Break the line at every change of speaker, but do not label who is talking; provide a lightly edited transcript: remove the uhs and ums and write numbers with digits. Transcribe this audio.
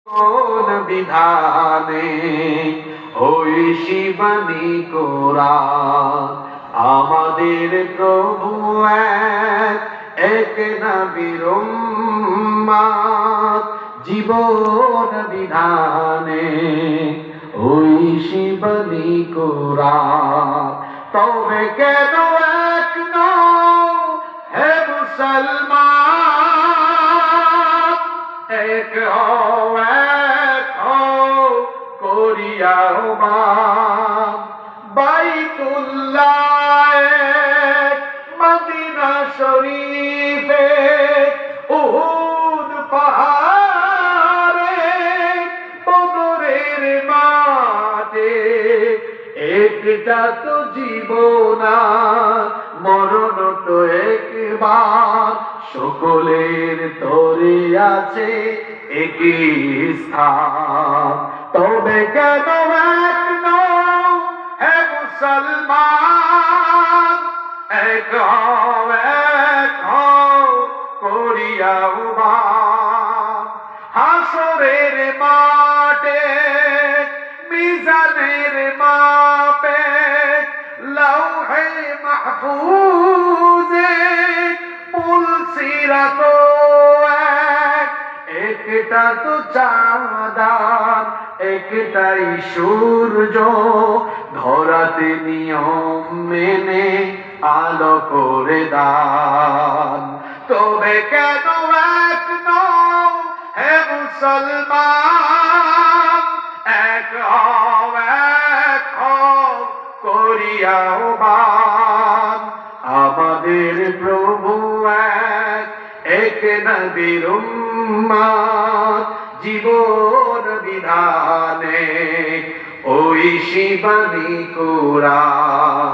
কোন বিধানে ওই শিবানী কোরআন আমাদের প্রভু এক নবীর উম্মত জীবন বিধানে ওই শিবানী কোরআন তবে কেন এক নও হে মুসলমান এক হও বাইতুল্লাহ মদিনা শরীফে উহুদ পাহাড়ে বদরের মাঠে একটা তো জীবন মরণ তো একবার সকলের তরে আছে একই স্থান তবে কেন এক নও হে মুসলমান এক হও করিয়া হাসরের মাঠে মিজানের মাপে লৌহে মাহফুজে পুলসিরাত একটা তো চাঁদান একটাই সূর্য ধরাতে নিয়ম মেনে আলো করে দান তবে কেন এক নও হে মুসলমান এক হও করিয়া আমাদের প্রভু এক নবীর উম্মত জীবন বিধানে ওই শিবানী কোরআন